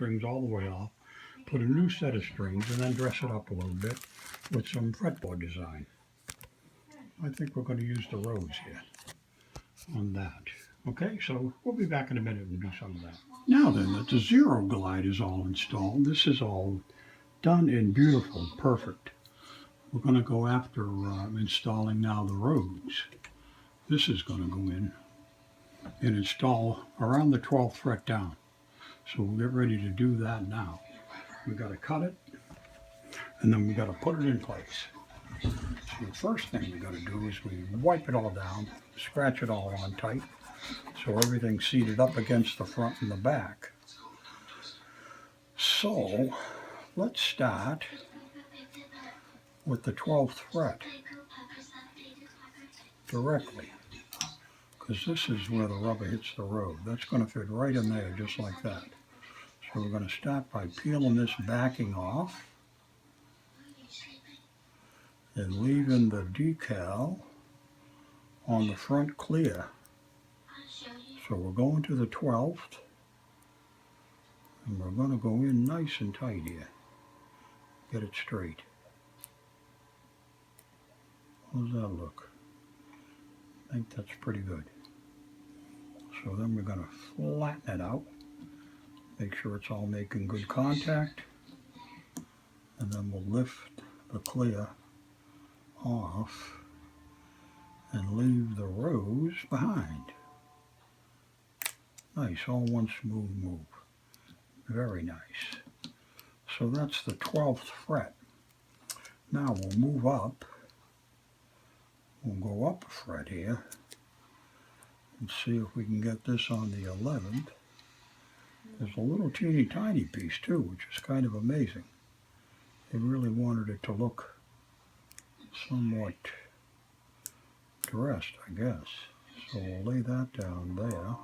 strings all the way off, put a new set of strings, and then dress it up a little bit with some fretboard design. I think we're going to use the rose here on that. Okay, so we'll be back in a minute and do some of that. Now then, that the ZeroGlide is all installed. This is all done and beautiful, perfect. We're going to go after installing now the rose. This is going to go in and install around the 12th fret down. So we'll get ready to do that now. We got to cut it, and then we got to put it in place. So the first thing we got to do is we wipe it all down, scratch it all on tight, so everything's seated up against the front and the back. So let's start with the 12th fret directly, because this is where the rubber hits the road. That's going to fit right in there just like that. So we're going to start by peeling this backing off and leaving the decal on the front clear. So we're going to the 12th, and we're going to go in nice and tight here. Get it straight. How does that look? I think that's pretty good. So then we're going to flatten it out. Make sure it's all making good contact. And then we'll lift the clear off and leave the rose behind. Nice, all one smooth move. Very nice. So that's the 12th fret. Now we'll move up. We'll go up a fret here and see if we can get this on the 11th. There's a little teeny tiny piece too, which is kind of amazing. They really wanted it to look somewhat dressed, I guess. So we'll lay that down there,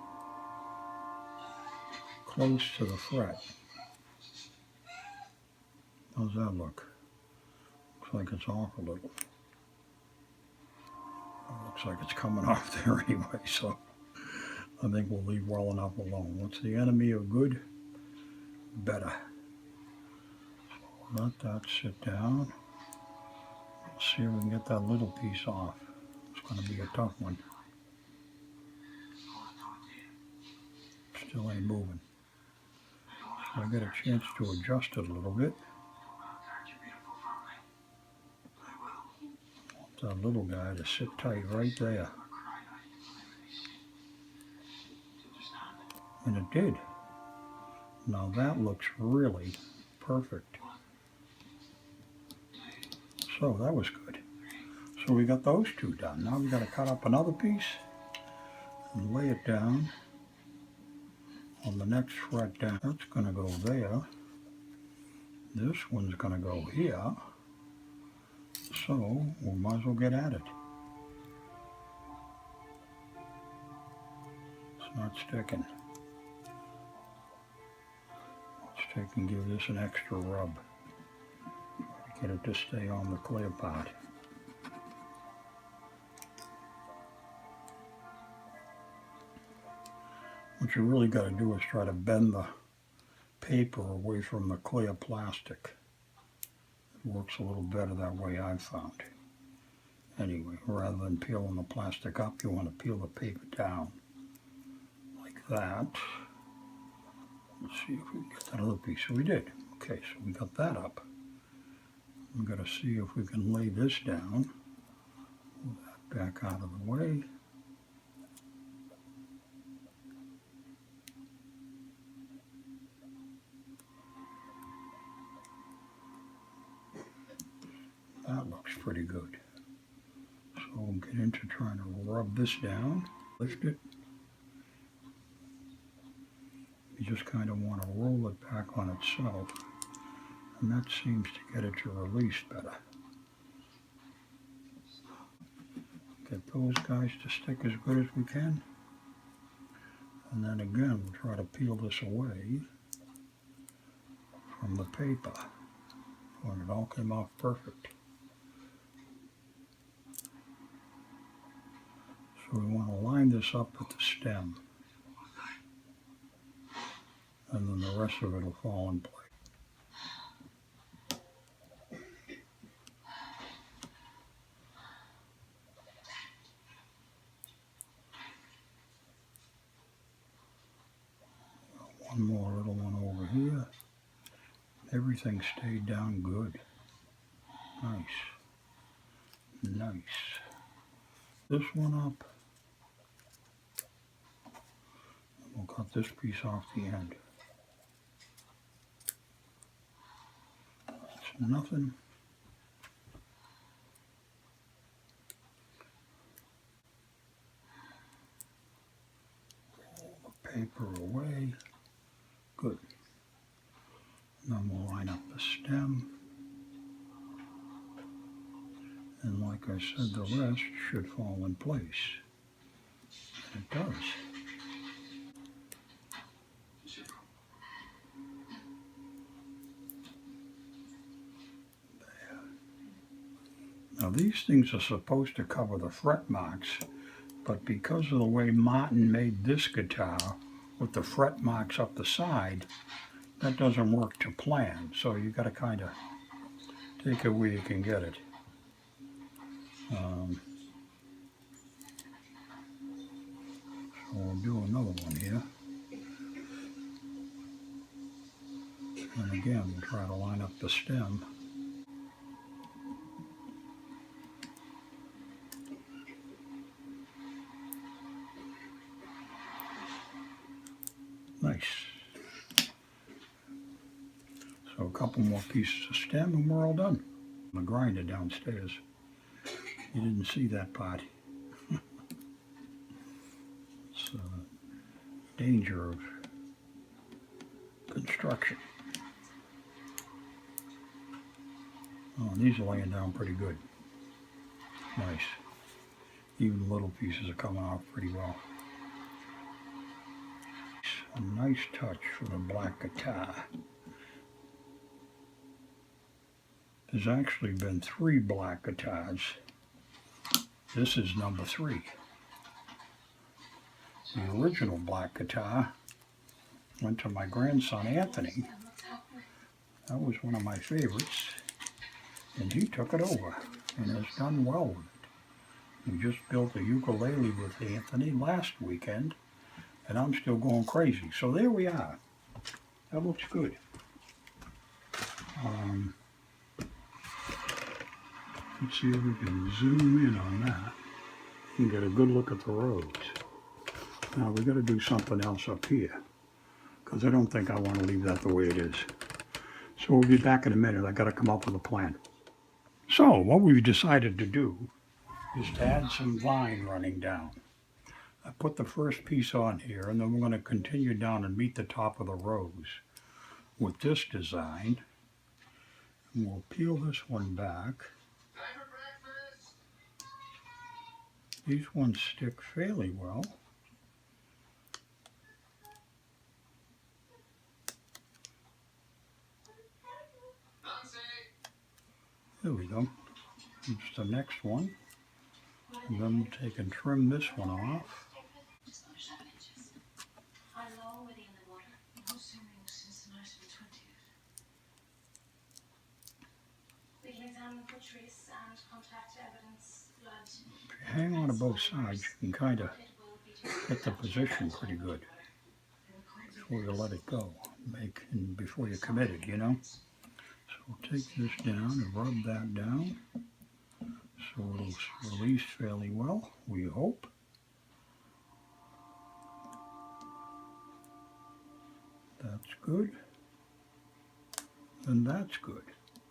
close to the fret. How's that look? Looks like it's off a little. Looks like it's coming off there anyway, so I think we'll leave well enough alone. What's the enemy of good? Better. So let that sit down. Let's see if we can get that little piece off. It's going to be a tough one. Still ain't moving. So I get a chance to adjust it a little bit. Want that little guy to sit tight right there. And it did. Now that looks really perfect. So that was good. So we got those two done. Now we got to cut up another piece and lay it down on the next fret down. That's going to go there. This one's going to go here. So we might as well get at it. It's not sticking. Let's take and give this an extra rub. Get it to stay on the clear part. What you really got to do is try to bend the paper away from the clear plastic. It works a little better that way, I've found. Anyway, rather than peeling the plastic up, you want to peel the paper down like that. Let's see if we can get that other piece. So we did. Okay, so we got that up. We've got to see if we can lay this down. Move that back out of the way. That looks pretty good. So we'll get into trying to rub this down, lift it. You just kind of want to roll it back on itself, and that seems to get it to release better. Get those guys to stick as good as we can. And then again, we'll try to peel this away from the paper. When it all came off perfect. So we want to line this up with the stem. and then the rest of it will fall in place. One more little one over here. Everything stayed down good. Nice. Nice. This one up. We'll cut this piece off the end. It's nothing. Pull the paper away. Good. Then we'll line up the stem. And like I said, the rest should fall in place. And it does. There. Now these things are supposed to cover the fret marks, but because of the way Martin made this guitar with the fret marks up the side, that doesn't work to plan. So you got to kind of take it where you can get it. So we'll do another one here. And again, we'll try to line up the stem. Nice. So a couple more pieces of stem and we're all done. The grinder downstairs. You didn't see that part. It's danger of construction. Oh, these are laying down pretty good. Nice. Even little pieces are coming off pretty well. A nice touch for the black guitar. There's actually been 3 black guitars. This is number 3. The original black guitar went to my grandson Anthony. That was one of my favorites. And he took it over and has done well with it. We just built a ukulele with Anthony last weekend, and I'm still going crazy. So there we are. That looks good. Let's see if we can zoom in on that and get a good look at the roads. Now we got to do something else up here, because I don't think I want to leave that the way it is. So we'll be back in a minute. I got to come up with a plan. So what we've decided to do is to add some vine running down. I put the first piece on here, and then we're going to continue down and meet the top of the rose with this design. And we'll peel this one back. These ones stick fairly well. There we go. It's the next one. And then we'll take and trim this one off. If you hang on to both sides, you can kind of get the position pretty good before you let it go, and before you commit it, you know. So we'll take this down and rub that down so it'll release fairly well, we hope. That's good. And that's good.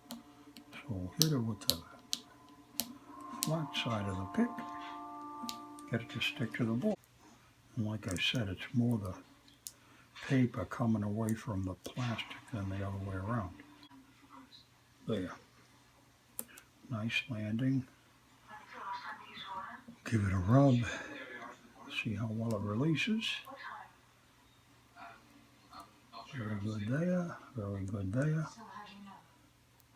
So we'll hit it with the flat side of the pick, get it to stick to the board. And like I said, it's more the paper coming away from the plastic than the other way around. There. Nice landing. Give it a rub. See how well it releases. Very good there. Very good there.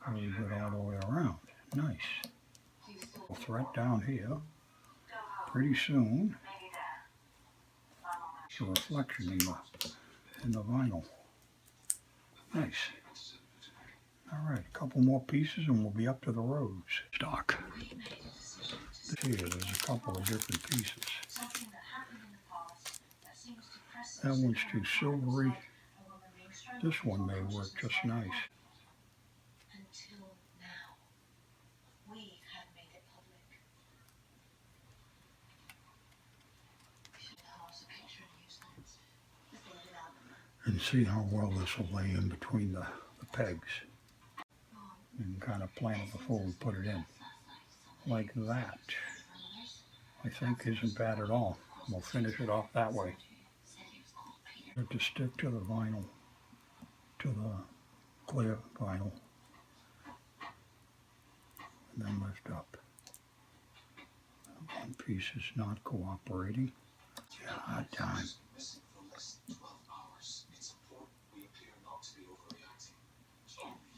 Very good all the way around. Nice. We'll thread down here. Pretty soon, it's a reflection in the vinyl. Nice. All right, a couple more pieces and we'll be up to the roads. Stock. Here, there's a couple of different pieces. That one's too silvery. This one may work just nice. And see how well this will lay in between the pegs. And kind of plan it before we put it in. Like that. I think isn't bad at all. We'll finish it off that way. You have to stick to the vinyl, to the clear vinyl, and then lift up. One piece is not cooperating. Yeah, time.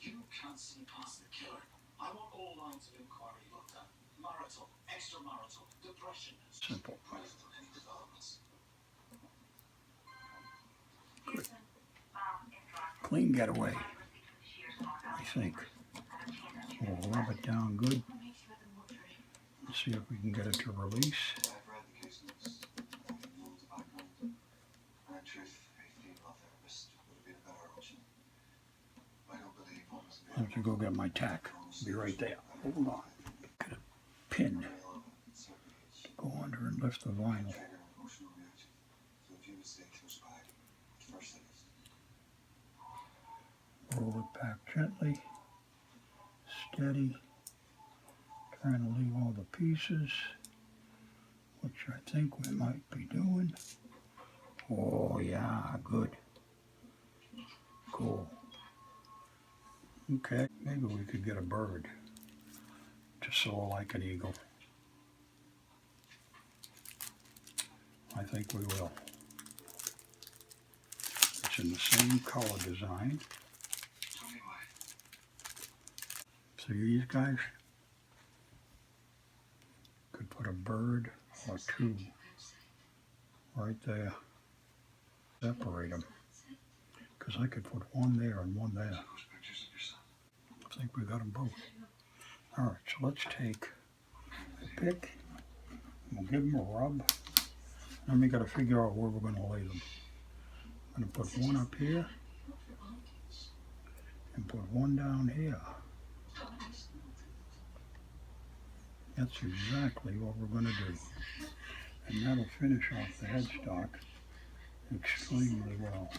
You can't see past the killer. I want all lines of inquiry looked at. Marital, extramarital, depression. Simple. Any developments? Good. Clean getaway, I think. We'll rub it down good. Let's see if we can get it to release. I have to go get my tack. Be right there. Hold on. Get a pin. Go under and lift the vinyl. Roll it back gently. Steady. Trying to leave all the pieces, which I think we might be doing. Oh yeah, good. Cool. Okay, maybe we could get a bird to soar like an eagle. I think we will. It's in the same color design. See these guys? Could put a bird or two right there. Separate them. Because I could put one there and one there. I think we got them both. Alright, so let's take a pick. We'll give them a rub. Then we got to figure out where we're going to lay them. I'm going to put one up here. And put one down here. That's exactly what we're going to do. And that'll finish off the headstock extremely well.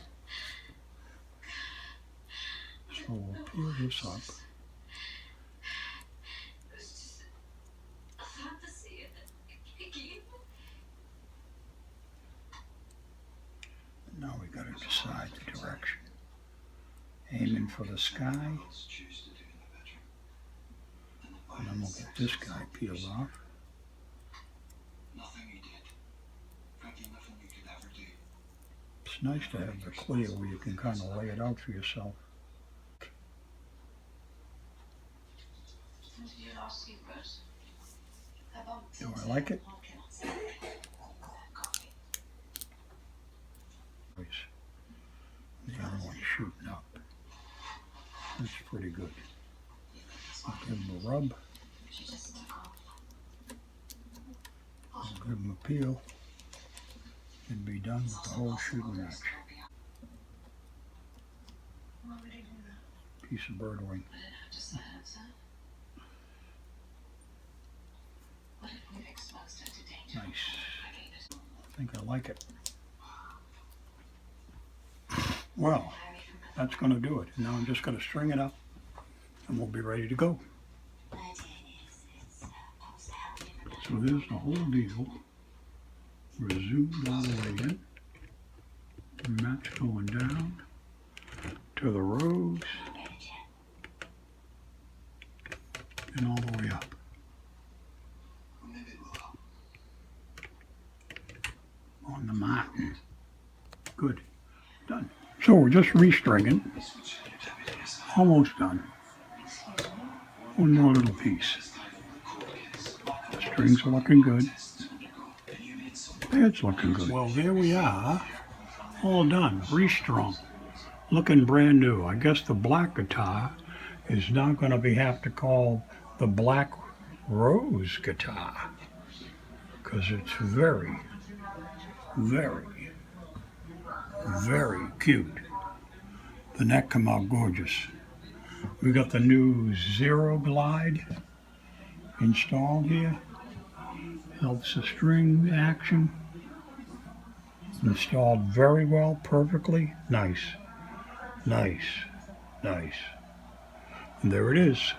So we'll peel this up. And now we got to decide the direction. Aiming for the sky. And then we'll get this guy peeled off. It's nice to have the clear where you can kind of lay it out for yourself. Do I like it? The other one's shooting up. That's pretty good. I'll give him a rub. I'll give him a peel. And be done with the whole shooting match. Piece of bird wing. Nice. I think I like it. Well, that's going to do it. Now I'm just going to string it up and we'll be ready to go. So there's the whole deal. We're zoomed all the way in. Match going down to the rows and all the way up. On the mountain. Good. Done. So we're just restringing. Almost done. One more little piece. The strings are looking good. It's looking good. Well, there we are. All done. Restrung. looking brand new. I guess the black guitar is now going to have to call the Black Rose guitar, because it's very, very, very cute. The neck come out gorgeous. We got the new ZeroGlide installed here. Helps the string action. Installed very well, perfectly. Nice, nice, nice. And there it is.